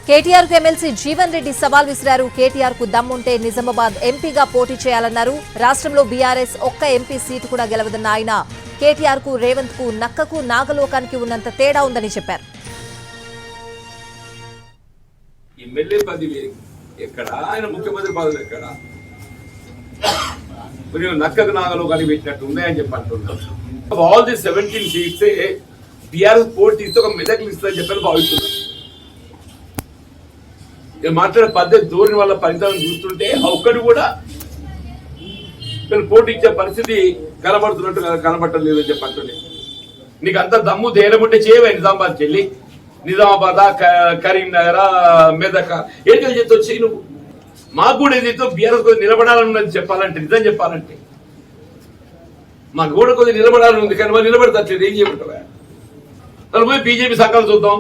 కేటీఆర్ కు ఎమ్మెల్సీ జీవన్ రెడ్డి సవాల్ విసిరారు. కేటీఆర్ కు దమ్ముంటే నిజామాబాద్ ఎంపీగా పోటీ చేయాలన్నారు. రాష్ట్రంలో బీఆర్ఎస్ ఒక్క ఎంపీ సీటు కూడా గెలవదన్న ఆయన కేటీఆర్ కు, రేవంత్ కు, నక్కకు, నాగలోకానికి ఉన్నంత తేడా ఉందని చెప్పారు. ఎమ్మెల్యే పదవి ఎక్కడ, ఆయన ముఖ్యమంత్రి పదవి ఎక్కడ? నక్కకు, నాగలోకానికి పెట్టినట్టు ఉన్నాయని చెప్పి అంటున్నారు. ఆల్ ది 17 సీట్స్ బీఆర్ఎస్ పోటీ ఇస్తే ఒక మెదక్ ఇస్తుందని చెప్పని భావిస్తున్నారు. మాట్లాడే పద్ధతి ధోరణి వల్ల ఫలితాలను చూస్తుంటే ఒక్కటి కూడా పోటీ ఇచ్చే పరిస్థితి కనబడుతున్నట్టు కనబడటం లేదని చెప్పి అంటుండే. నీకు అంత దమ్ము ధైర్యం ఉంటే చేయవే నిజామాబాద్కి వెళ్ళి, నిజామాబాద్, కరీంనగర్, మెదక్ ఏంటి చేతో చేయి. నువ్వు మాకు కూడా ఏదైతే బీఆర్ఎస్ కొద్దిగా నిలబడాలని చెప్పాలంటే, నిజం చెప్పాలంటే మాకు కూడా కొద్దిగా నిలబడాలని ఉంది. కానీ మరి నిలబడతట్లేదు, ఏం చేయమంటావా? పోయి బీజేపీ సంఘాలు చూద్దాం.